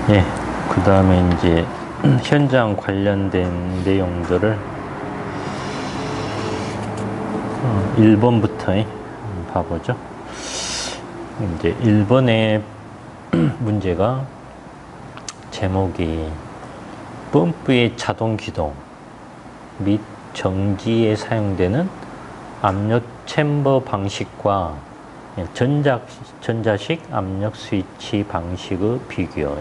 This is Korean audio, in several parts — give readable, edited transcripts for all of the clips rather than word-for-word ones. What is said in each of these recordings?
예, 그 다음에 이제 현장 관련된 내용들을 1번부터 봐보죠. 이제 1번의 문제가 제목이 펌프의 자동 기동 및 정지에 사용되는 압력 챔버 방식과 전자식 압력 스위치 방식의 비교.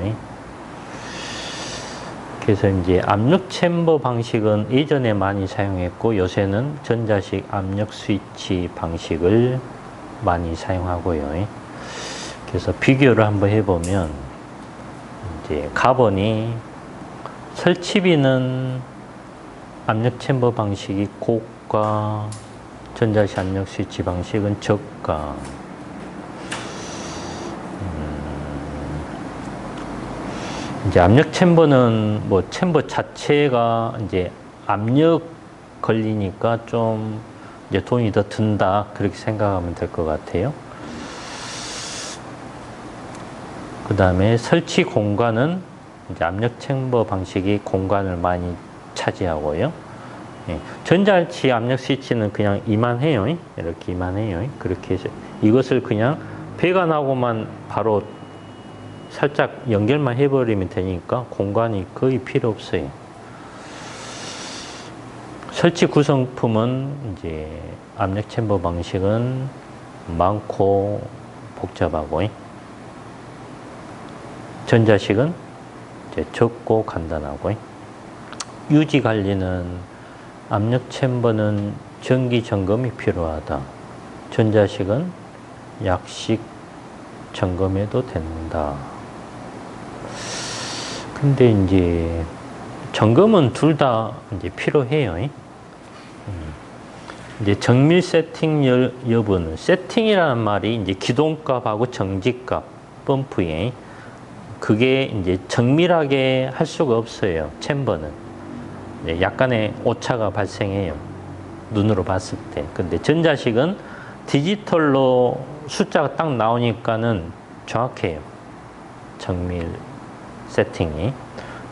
그래서 이제 압력 챔버 방식은 예전에 많이 사용했고 요새는 전자식 압력 스위치 방식을 많이 사용하고요. 그래서 비교를 한번 해보면 이제 가번이 설치비는 압력 챔버 방식이 고가, 전자식 압력 스위치 방식은 저가. 이제 압력 챔버는 뭐 챔버 자체가 이제 압력 걸리니까 좀 이제 돈이 더 든다 그렇게 생각하면 될 것 같아요. 그 다음에 설치 공간은 이제 압력 챔버 방식이 공간을 많이 차지하고요. 예. 전자식 압력 스위치는 그냥 이만해요. 이렇게 이만해요. 그렇게 해서 이것을 그냥 배관하고만 바로 살짝 연결만 해버리면 되니까 공간이 거의 필요 없어요. 설치 구성품은 이제 압력 챔버 방식은 많고 복잡하고 전자식은 이제 적고 간단하고 유지 관리는 압력 챔버는 정기 점검이 필요하다. 전자식은 약식 점검해도 된다. 근데 이제 점검은 둘 다 이제 필요해요. 이제 정밀 세팅 여부는 세팅이라는 말이 이제 기동값하고 정지값 펌프에 그게 이제 정밀하게 할 수가 없어요. 챔버는 약간의 오차가 발생해요. 눈으로 봤을 때. 근데 전자식은 디지털로 숫자가 딱 나오니까는 정확해요. 정밀 세팅이.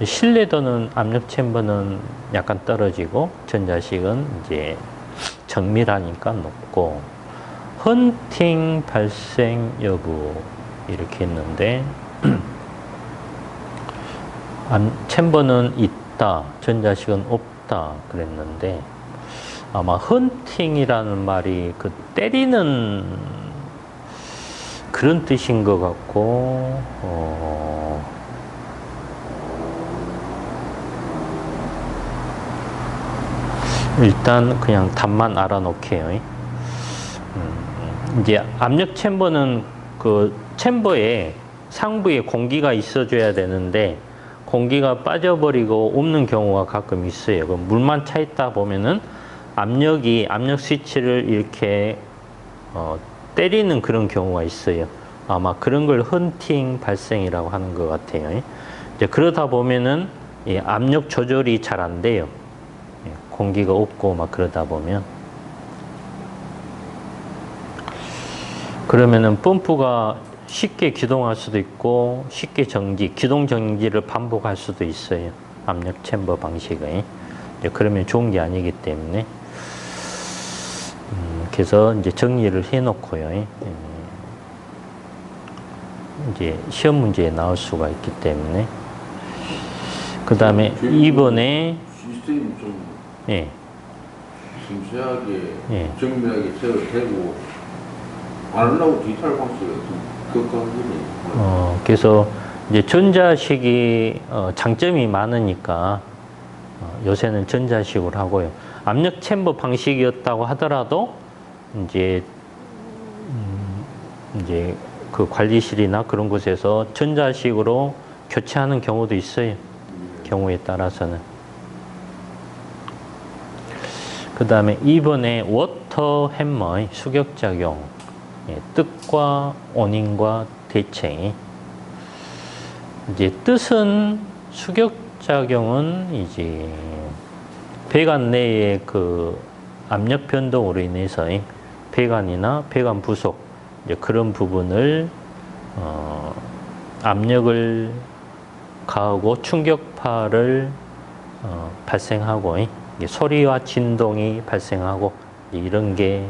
신뢰도는 압력 챔버는 약간 떨어지고 전자식은 이제 정밀하니까 높고 헌팅 발생 여부 이렇게 했는데 챔버는 있다, 전자식은 없다 그랬는데 아마 헌팅이라는 말이 그 때리는 그런 뜻인 것 같고 일단 그냥 답만 알아놓게요. 이제 압력 챔버는 그 챔버에 상부에 공기가 있어줘야 되는데 공기가 빠져버리고 없는 경우가 가끔 있어요. 그 물만 차 있다 보면은 압력 스위치를 이렇게 때리는 그런 경우가 있어요. 아마 그런 걸 헌팅 발생이라고 하는 것 같아요. 이제 그러다 보면은 압력 조절이 잘 안 돼요. 공기가 없고 막 그러다 보면 그러면은 펌프가 쉽게 기동할 수도 있고 쉽게 기동 정지를 반복할 수도 있어요. 압력 챔버 방식의 그러면 좋은 게 아니기 때문에 그래서 이제 정리를 해놓고요. 이제 시험 문제에 나올 수가 있기 때문에 그 다음에 이번에 시스템이 좀 예. 심세하게 정밀하게 제어되고 안 하려고 디지털 방식이 좀 극강이네. 그래서 이제 전자식이 장점이 많으니까 요새는 전자식으로 하고요. 압력 챔버 방식이었다고 하더라도 이제 그 관리실이나 그런 곳에서 전자식으로 교체하는 경우도 있어요. 경우에 따라서는. 그 다음에 이번에 워터 햄머의 수격작용, 뜻과 원인과 대체. 이제 뜻은 수격작용은 이제 배관 내의 그 압력 변동으로 인해서 배관이나 배관 부속 이제 그런 부분을 압력을 가하고 충격파를 발생하고 소리와 진동이 발생하고 이런 게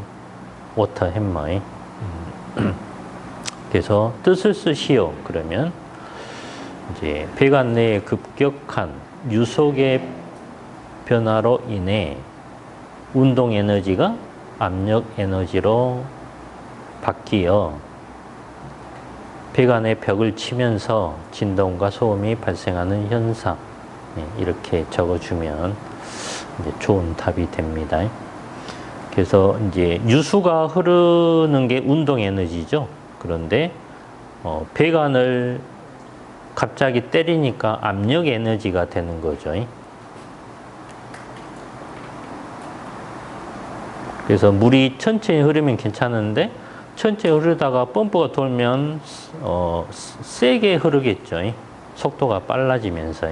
워터 햄머예요. 그래서 뜻을 쓰시오 그러면 이제 배관 내의 급격한 유속의 변화로 인해 운동 에너지가 압력 에너지로 바뀌어 배관의 벽을 치면서 진동과 소음이 발생하는 현상. 이렇게 적어주면 이제 좋은 답이 됩니다. 그래서 이제 유수가 흐르는 게 운동 에너지죠. 그런데 배관을 갑자기 때리니까 압력 에너지가 되는 거죠. 그래서 물이 천천히 흐르면 괜찮은데 천천히 흐르다가 펌프가 돌면 세게 흐르겠죠. 속도가 빨라지면서.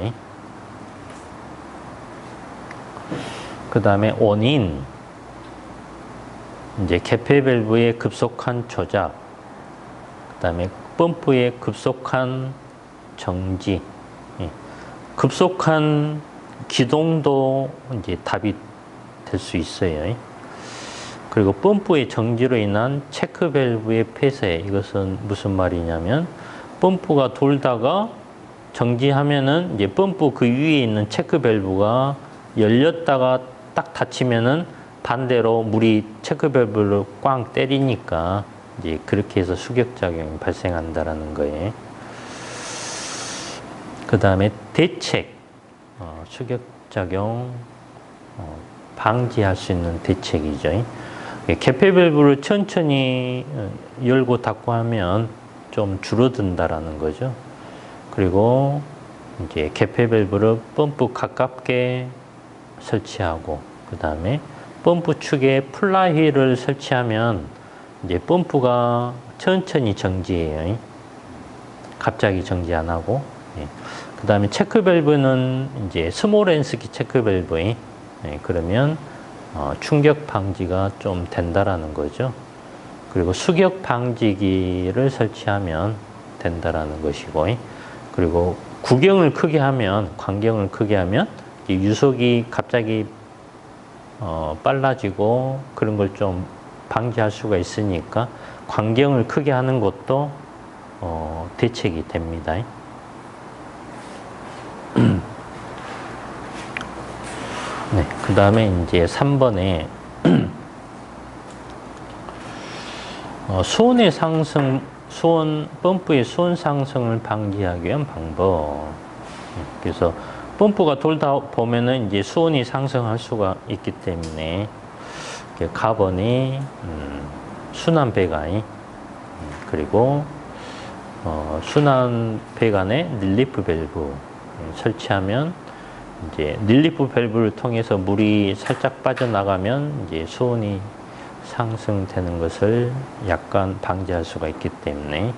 그 다음에 원인, 이제 개폐 밸브의 급속한 조작, 그 다음에 펌프의 급속한 정지, 급속한 기동도 이제 답이 될 수 있어요. 그리고 펌프의 정지로 인한 체크 밸브의 폐쇄, 이것은 무슨 말이냐면 펌프가 돌다가 정지하면은 이제 펌프 그 위에 있는 체크 밸브가 열렸다가 딱 닫히면은 반대로 물이 체크 밸브를 꽝 때리니까 이제 그렇게 해서 수격작용이 발생한다라는 거예요. 그 다음에 대책, 수격작용 방지할 수 있는 대책이죠. 개폐 밸브를 천천히 열고 닫고 하면 좀 줄어든다라는 거죠. 그리고 이제 개폐 밸브를 펌프 가깝게 설치하고, 그 다음에 펌프 축에 플라이휠을 설치하면 이제 펌프가 천천히 정지해요. 갑자기 정지 안 하고. 그 다음에 체크 밸브는 이제 스몰 앤스키 체크 밸브에 그러면 충격 방지가 좀 된다라는 거죠. 그리고 수격 방지기를 설치하면 된다라는 것이고, 그리고 구경을 크게 하면, 광경을 크게 하면 유속이 갑자기 빨라지고 그런 걸 좀 방지할 수가 있으니까 광경을 크게 하는 것도 대책이 됩니다. 네, 그 다음에 이제 3번에 수온의 상승, 펌프의 수온 상승을 방지하기 위한 방법. 그래서 펌프가 돌다 보면은 이제 수온이 상승할 수가 있기 때문에 카본이 순환 배관, 그리고 순환 배관에 릴리프 밸브 설치하면 이제 릴리프 밸브를 통해서 물이 살짝 빠져나가면 이제 수온이 상승되는 것을 약간 방지할 수가 있기 때문에,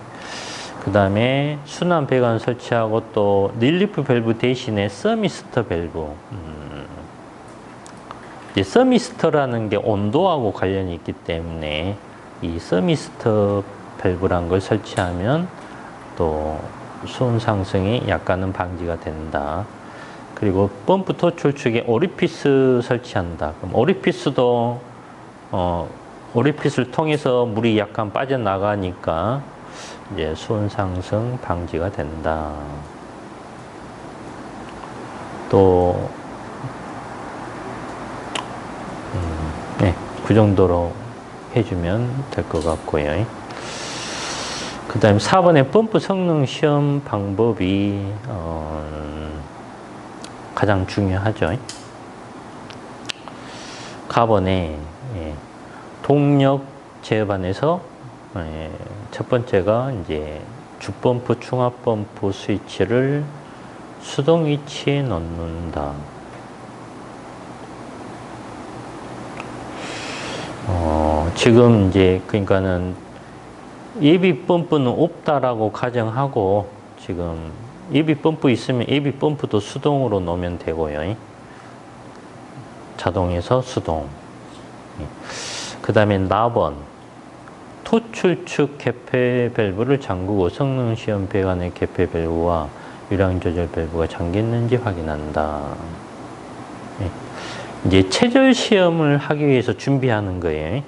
그 다음에 순환 배관 설치하고 또 릴리프 밸브 대신에 서미스터 밸브. 이제 서미스터라는 게 온도하고 관련이 있기 때문에 이 서미스터 밸브란 걸 설치하면 또 수온 상승이 약간은 방지가 된다. 그리고 펌프 토출 축에 오리피스 설치한다. 그럼 오리피스도 오리피스를 통해서 물이 약간 빠져나가니까 이제 수온 상승 방지가 된다. 또 네, 그 정도로 해주면 될 것 같고요. 그 다음에 4번에 펌프 성능 시험 방법이 가장 중요하죠. 가번에 동력 제어반에서 첫 번째가 이제 주펌프, 충압펌프 스위치를 수동 위치에 넣는다. 지금 이제 그러니까는 예비 펌프는 없다라고 가정하고 지금 예비 펌프 있으면 예비 펌프도 수동으로 놓으면 되고요. 자동에서 수동. 그 다음에 나번 토출축 개폐 밸브를 잠그고 성능 시험 배관의 개폐 밸브와 유량 조절 밸브가 잠겼는지 확인한다. 예. 이제 체절 시험을 하기 위해서 준비하는 거예요.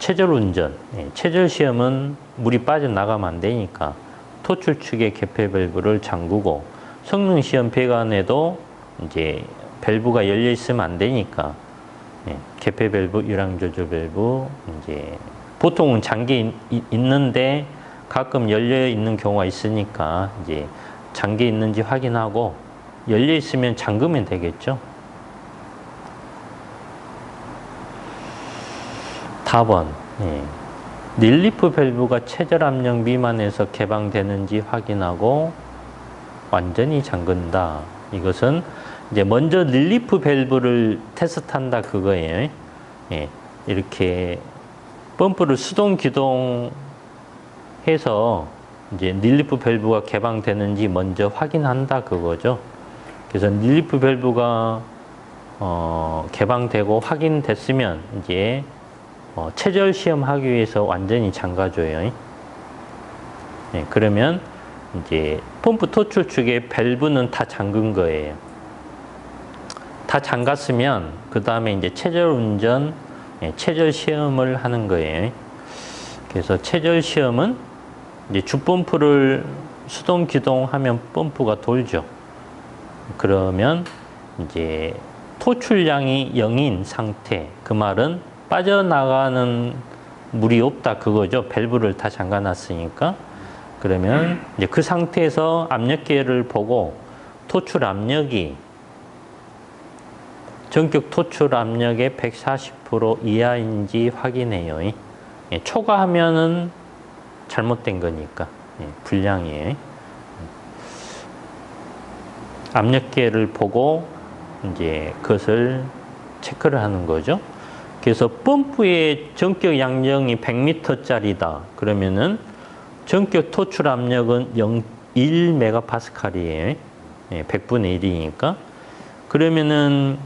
체절 운전. 체절 시험은 물이 빠져나가면 안 되니까 토출 축의 개폐 밸브를 잠그고, 성능 시험 배관에도 이제 밸브가 열려 있으면 안 되니까 개폐 밸브, 유량 조절 밸브, 이제 보통은 잠겨 있는데 가끔 열려 있는 경우가 있으니까 이제 잠겨 있는지 확인하고, 열려 있으면 잠그면 되겠죠. 답은 릴리프 밸브가 체절 압력 미만에서 개방되는지 확인하고 완전히 잠근다. 이것은 이제 먼저 릴리프 밸브를 테스트한다 그거예요. 이렇게 펌프를 수동 기동해서 이제 릴리프 밸브가 개방되는지 먼저 확인한다 그거죠. 그래서 릴리프 밸브가 개방되고 확인됐으면 이제 체절 시험하기 위해서 완전히 잠가줘요. 그러면 이제 펌프 토출 축의 밸브는 다 잠근 거예요. 다 잠갔으면 그 다음에 이제 체절 운전, 체절 시험을 하는 거예요. 그래서 체절 시험은 이제 주펌프를 수동 기동하면 펌프가 돌죠. 그러면 이제 토출량이 0인 상태, 그 말은 빠져나가는 물이 없다 그거죠. 밸브를 다 잠가 놨으니까. 그러면 이제 그 상태에서 압력계를 보고 토출 압력이 전격 토출 압력의 140% 이하인지 확인해요. 초과하면은 잘못된 거니까 불량이에요. 압력계를 보고 이제 그것을 체크를 하는 거죠. 그래서 펌프의 전격 양력이 100m짜리다. 그러면은 전격 토출 압력은 1메가파스칼이에요. 100분의 1이니까. 그러면은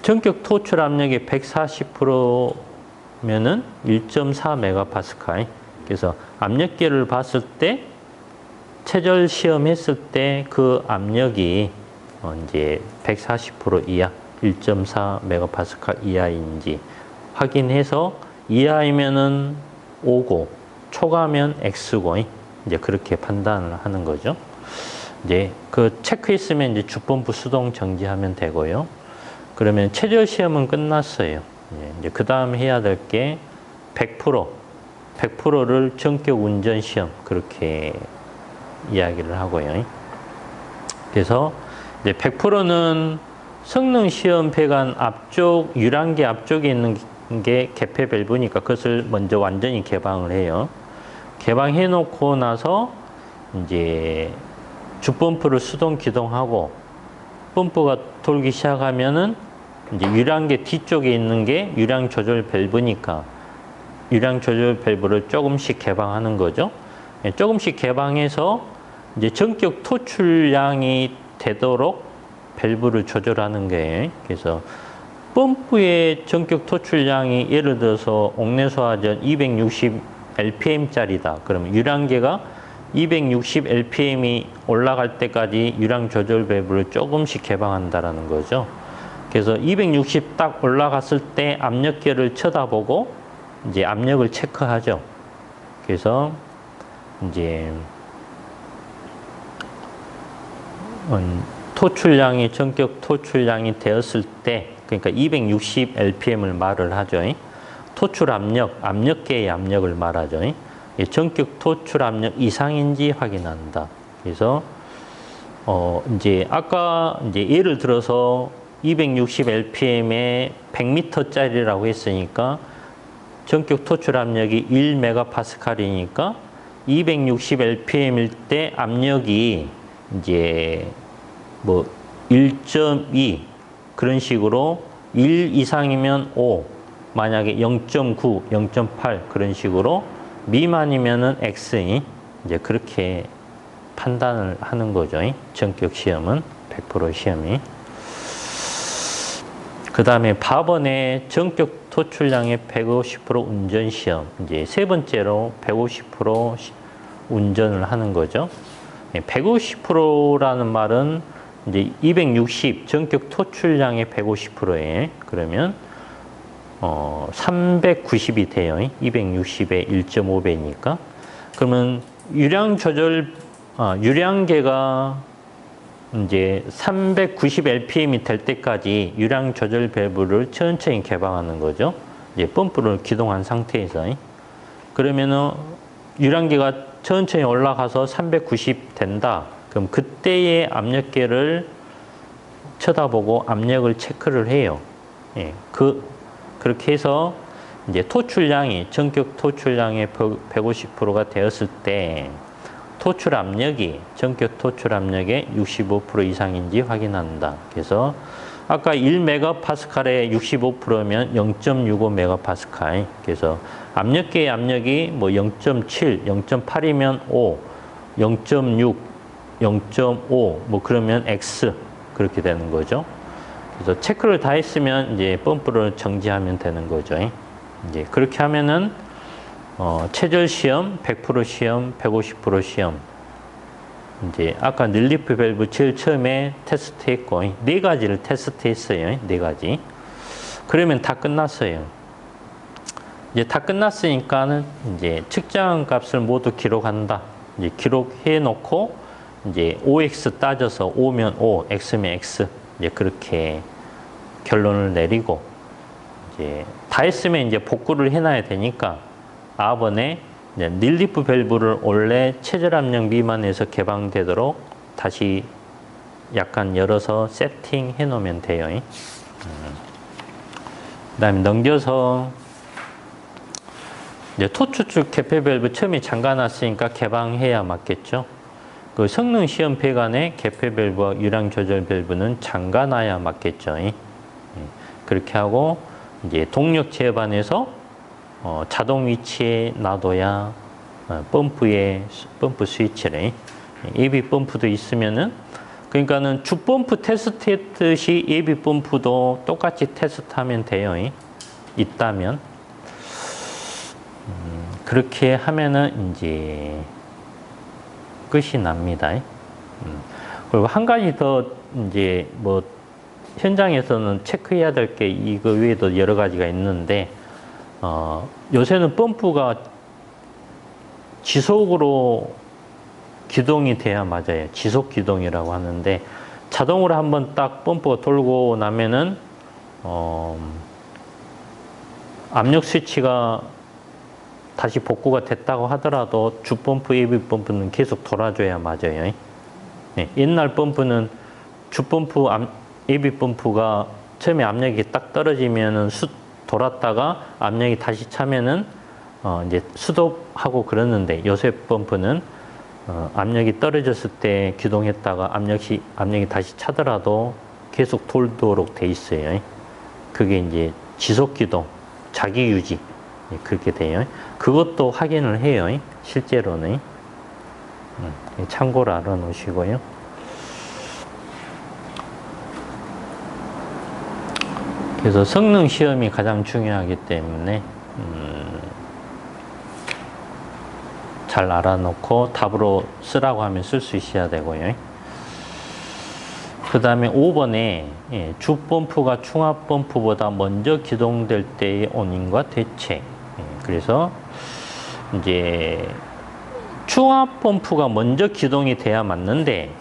전격 토출 압력의 140%면은 1.4메가파스칼. 그래서 압력계를 봤을 때 체절 시험했을 때 그 압력이 이제 140% 이하, 1.4메가파스칼 이하인지 확인해서 이하이면은 O고 초과하면 X고 이제 그렇게 판단을 하는 거죠. 이제 그 체크했으면 이제 주펌프 수동 정지하면 되고요. 그러면 체절 시험은 끝났어요. 이제 그 다음 해야 될 게 100%를 전격 운전 시험 그렇게 이야기를 하고요. 그래서 이제 100%는 성능 시험 배관 앞쪽, 유량계 앞쪽에 있는 게 개폐 밸브니까 그것을 먼저 완전히 개방을 해요. 개방해 놓고 나서 이제 주펌프를 수동 기동하고 펌프가 돌기 시작하면은 이제 유량계 뒤쪽에 있는 게 유량 조절 밸브니까 유량 조절 밸브를 조금씩 개방하는 거죠. 조금씩 개방해서 이제 전격 토출량이 되도록 밸브를 조절하는 거예요. 그래서 펌프의 전격 토출량이 예를 들어서 옥내소화전 260 rpm짜리다. 그러면 유량계가 260 rpm이 올라갈 때까지 유량 조절 밸브를 조금씩 개방한다라는 거죠. 그래서 260 딱 올라갔을 때 압력계를 쳐다보고 이제 압력을 체크하죠. 그래서 이제 토출량이 전격 토출량이 되었을 때 그러니까 260 rpm을 말을 하죠. 토출 압력, 압력계의 압력을 말하죠. 전격 토출 압력 이상인지 확인한다. 그래서 이제 아까 이제 예를 들어서 260 rpm에 100m짜리라고 했으니까 전격 토출 압력이 1메가파스칼이니까 260 rpm일 때 압력이 이제 뭐 1.2 그런 식으로 1 이상이면 5, 만약에 0.9, 0.8 그런 식으로 미만이면은 X 이제 그렇게 판단을 하는 거죠. 전격 시험은 100% 시험이. 그 다음에 밥원의 전격 토출량의 150% 운전 시험. 이제 세 번째로 150% 운전을 하는 거죠. 150%라는 말은 이제 260 전격 토출량의 150%에 그러면 390이 돼요. 260에 1.5배니까. 그러면 유량계가 이제 390 rpm이 될 때까지 유량 조절 밸브를 천천히 개방하는 거죠. 이제 펌프를 기동한 상태에서. 그러면은 유량계가 천천히 올라가서 390 된다. 그럼 그때의 압력계를 쳐다보고 압력을 체크를 해요. 예, 그렇게 해서 이제 토출량이 전격 토출량의 150%가 되었을 때 토출 압력이 전격 토출 압력의 65% 이상인지 확인한다. 그래서 아까 1메가파스칼에 65%면 0.65메가파스칼. 그래서 압력계의 압력이 뭐 0.7, 0.8이면 5, 0.6, 0.5 뭐 그러면 X 그렇게 되는 거죠. 그래서 체크를 다 했으면 이제 펌프를 정지하면 되는 거죠. 이제 그렇게 하면은 최저 시험, 100% 시험, 150% 시험. 이제 아까 릴리프 밸브 제일 처음에 테스트했고 4가지를 테스트했어요. 4가지. 그러면 다 끝났어요. 이제 다 끝났으니까는 이제 측정한 값을 모두 기록한다. 이제 기록해 놓고 이제 OX 따져서 O면 O, X면 X. 이제 그렇게 결론을 내리고 이제 다 했으면 이제 복구를 해놔야 되니까 R번에 릴리프 밸브를 원래 최저 압력 미만에서 개방되도록 다시 약간 열어서 세팅해 놓으면 돼요. 그 다음에 넘겨서 이제 토추축 개폐 밸브 처음에 잠가놨으니까 개방해야 맞겠죠. 그 성능 시험 배관에 개폐 밸브와 유량 조절 밸브는 잠가놔야 맞겠죠. 그렇게 하고 이제 동력 제어반에서 자동 위치에 놔둬야 펌프 스위치를 예비 펌프도 있으면은 그러니까는 주 펌프 테스트했듯이 예비 펌프도 똑같이 테스트하면 돼요. 있다면 그렇게 하면은 이제 끝이 납니다. 그리고 한 가지 더 이제 뭐 현장에서는 체크해야 될 게 이거 외에도 여러 가지가 있는데 요새는 펌프가 지속으로 기동이 돼야 맞아요. 지속 기동이라고 하는데 자동으로 한번 딱 펌프가 돌고 나면은 압력 스위치가 다시 복구가 됐다고 하더라도 주 펌프, 예비 펌프는 계속 돌아줘야 맞아요. 네, 옛날 펌프는 주 펌프, 예비 펌프가 처음에 압력이 딱 떨어지면은 돌았다가 압력이 다시 차면은 이제 스톱하고 그러는데 요새 펌프는 압력이 떨어졌을 때 기동했다가 압력이 다시 차더라도 계속 돌도록 돼 있어요. 그게 이제 지속 기동, 자기 유지 그렇게 돼요. 그것도 확인을 해요. 실제로는 참고로 알아놓으시고요. 그래서 성능 시험이 가장 중요하기 때문에 잘 알아놓고 답으로 쓰라고 하면 쓸 수 있어야 되고요. 그 다음에 5번에 주 펌프가 충압 펌프보다 먼저 기동될 때의 원인과 대책. 그래서 이제 충압 펌프가 먼저 기동이 돼야 맞는데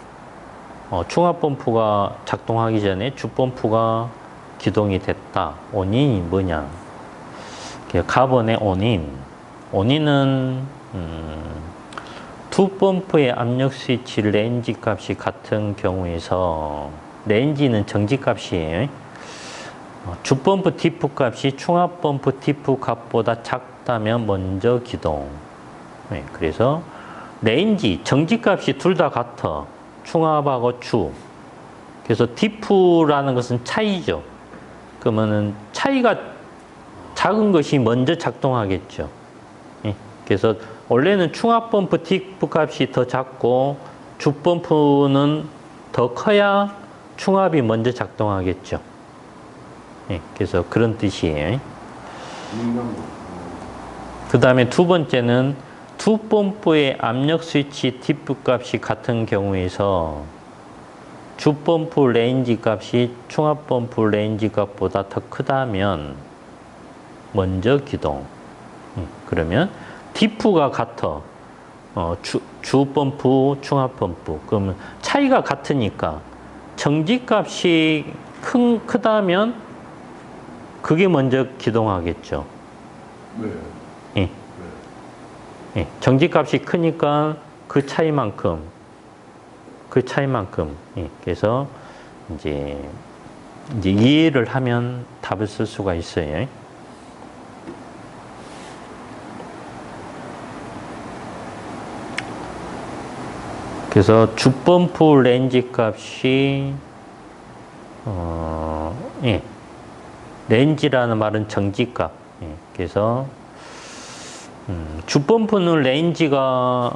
충압 펌프가 작동하기 전에 주 펌프가 기동이 됐다. 원인이 뭐냐? 가번의 원인은 두 펌프의 압력 스위치 레인지 값이 같은 경우에서 레인지는 정지 값이에요. 주 펌프 디프 값이 충압 펌프 디프 값보다 작다면 먼저 기동. 그래서 레인지 정지 값이 둘 다 같아. 충압하고 주. 그래서 디프라는 것은 차이죠. 그러면은 차이가 작은 것이 먼저 작동하겠죠. 그래서 원래는 충압 펌프 디프 값이 더 작고 주 펌프는 더 커야 충압이 먼저 작동하겠죠. 그래서 그런 뜻이에요. 그 다음에 두 번째는 두 펌프의 압력 스위치 디프 값이 같은 경우에서 주 펌프 레인지 값이 충합 펌프 레인지 값보다 더 크다면 먼저 기동. 그러면 디프가 같아. 주 펌프, 충합 펌프. 그러면 차이가 같으니까 정지 값이 크다면 그게 먼저 기동하겠죠. 네. 예. 예. 정지 값이 크니까 그 차이만큼. 예. 그래서 이제 이해를 하면 답을 쓸 수가 있어요. 그래서 주펌프 레인지 값이 예. 레인지라는 말은 정지값. 예. 그래서 주펌프는 레인지가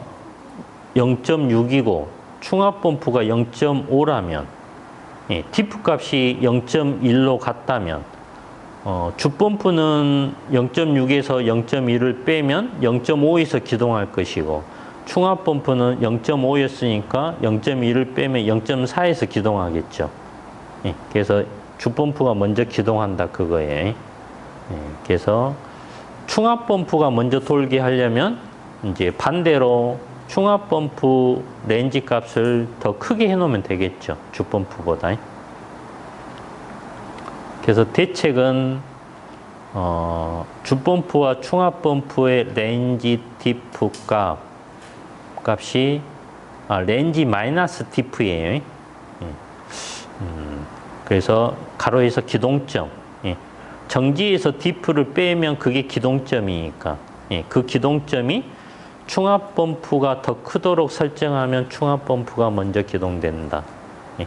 0.6이고 충합펌프가 0.5라면 예. 디프 값이 0.1로 같다면 주펌프는 0.6에서 0.1을 빼면 0.5에서 기동할 것이고 충합 펌프는 0.5였으니까 0.1을 빼면 0.4에서 기동하겠죠. 예, 그래서 주펌프가 먼저 기동한다 그거예요. 예, 그래서 충합 펌프가 먼저 돌게 하려면 이제 반대로 충합 펌프 레인지 값을 더 크게 해놓으면 되겠죠. 주펌프보다. 그래서 대책은 주펌프와 충합 펌프의 레인지 디프 값이 레인지 마이너스 디프예요. 그래서 가로에서 기동점. 예. 정지에서 디프를 빼면 그게 기동점이니까 예. 그 기동점이 충합 펌프가 더 크도록 설정하면 충합 펌프가 먼저 기동된다. 예.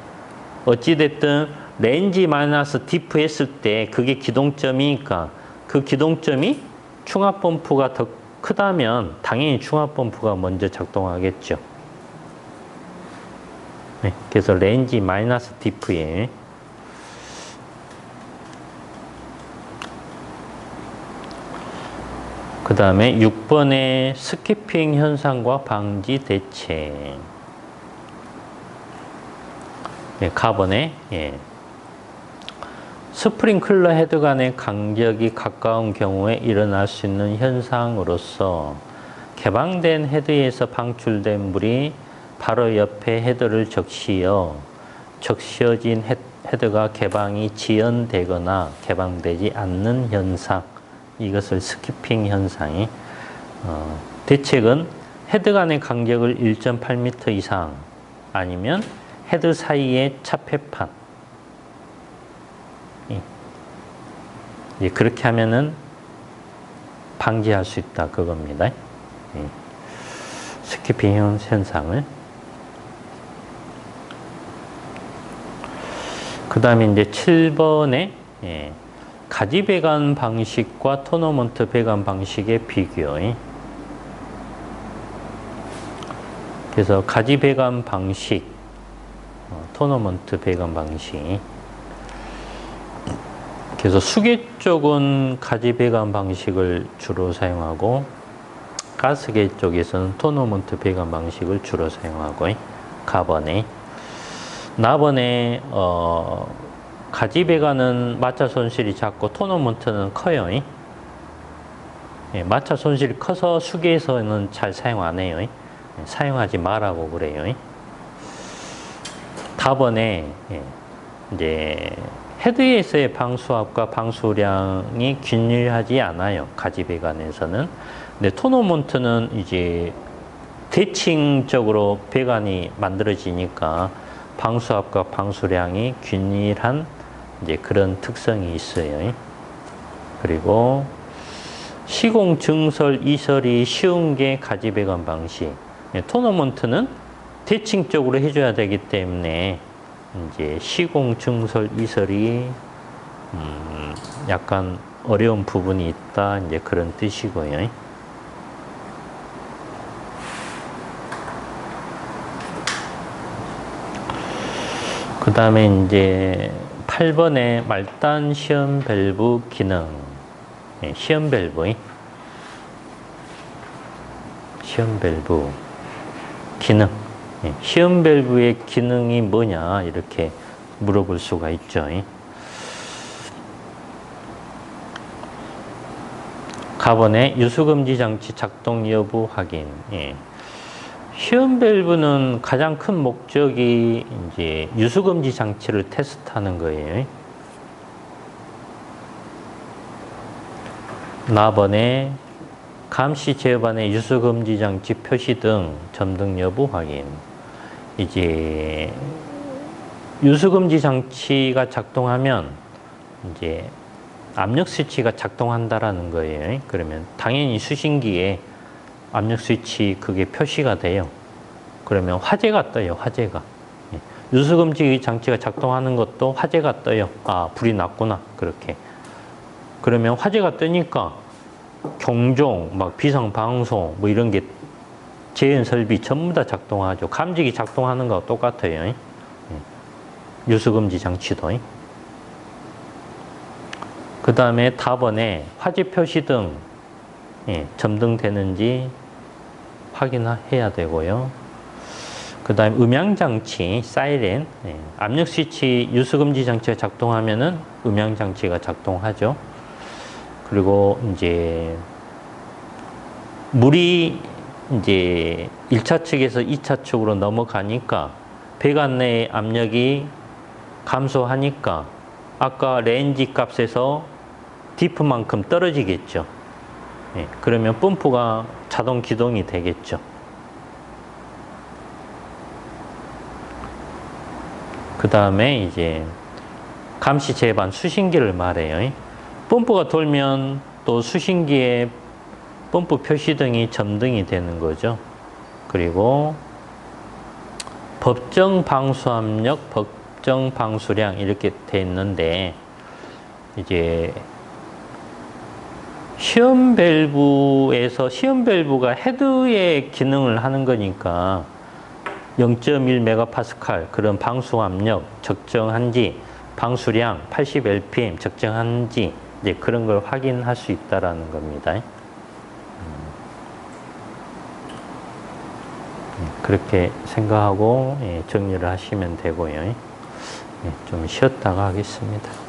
어찌됐든 레인지 마이너스 디프 했을 때 그게 기동점이니까 그 기동점이 충합 펌프가 더 크다면 당연히 충합 펌프가 먼저 작동하겠죠. 네, 그래서 레인지 마이너스 디프에 그 다음에 6번의 스키핑 현상과 방지 대책. 네, 가번에 스프링클러 헤드 간의 간격이 가까운 경우에 일어날 수 있는 현상으로서 개방된 헤드에서 방출된 물이 바로 옆에 헤드를 적시어진 헤드가 개방이 지연되거나 개방되지 않는 현상, 이것을 스키핑 현상이 대책은 헤드 간의 간격을 1.8m 이상 아니면 헤드 사이의 차폐판 그렇게 하면은 방지할 수 있다 그겁니다. 스키핑 현상을. 그 다음에 이제 7번에 가지 배관 방식과 토너먼트 배관 방식의 비교. 그래서 가지 배관 방식, 토너먼트 배관 방식. 그래서 수계 쪽은 가지 배관 방식을 주로 사용하고 가스계 쪽에서는 토너먼트 배관 방식을 주로 사용하고 가번에 나번에 가지 배관은 마찰 손실이 작고 토너먼트는 커요. 마찰 손실이 커서 수계에서는 잘 사용 안 해요. 사용하지 말라고 그래요. 다번에 이제 헤드에서의 방수압과 방수량이 균일하지 않아요. 가지 배관에서는. 근데 토너먼트는 이제 대칭적으로 배관이 만들어지니까 방수압과 방수량이 균일한 이제 그런 특성이 있어요. 그리고 시공 증설 이설이 쉬운 게 가지 배관 방식. 토너먼트는 대칭적으로 해줘야 되기 때문에 이제 시공 증설 이설이 약간 어려운 부분이 있다 이제 그런 뜻이고요. 그 다음에 이제 8번에 말단 시험 밸브 기능. 시험 밸브. 시험 밸브 기능. 예, 시험 밸브의 기능이 뭐냐 이렇게 물어볼 수가 있죠. 가번의 유수금지 장치 작동 여부 확인. 예. 시험 밸브는 가장 큰 목적이 이제 유수금지 장치를 테스트하는 거예요. 나번에 감시 제어반의 유수금지 장치 표시 등 점등 여부 확인. 이제 유수금지 장치가 작동하면 이제 압력 스위치가 작동한다라는 거예요. 그러면 당연히 수신기에 압력 스위치 그게 표시가 돼요. 그러면 화재가 떠요. 화재가. 유수금지 장치가 작동하는 것도 화재가 떠요. 아, 불이 났구나. 그렇게. 그러면 화재가 뜨니까 경종, 막 비상방송 뭐 이런 게 재현 설비 전부 다 작동하죠. 감지기 작동하는 거와 똑같아요. 유수금지 장치도. 그 다음에 답번에 화재 표시 등 점등되는지 확인해야 되고요. 그 다음에 음향장치, 사이렌, 압력 스위치 유수금지 장치가 작동하면은 음향장치가 작동하죠. 그리고 이제 물이 이제 1차 측에서 2차 측으로 넘어가니까 배관 내의 압력이 감소하니까 아까 레인지 값에서 디프만큼 떨어지겠죠. 그러면 펌프가 자동 기동이 되겠죠. 그 다음에 이제 감시 제반 수신기를 말해요. 펌프가 돌면 또 수신기에 펌프 표시등이 점등이 되는 거죠. 그리고 법정 방수압력, 법정 방수량 이렇게 돼 있는데 이제 시험 밸브에서 시험 밸브가 헤드의 기능을 하는 거니까 0.1메가파스칼 그런 방수압력 적정한지 방수량 80rpm 적정한지 이제 그런 걸 확인할 수 있다라는 겁니다. 그렇게 생각하고 정리를 하시면 되고요. 좀 쉬었다가 하겠습니다.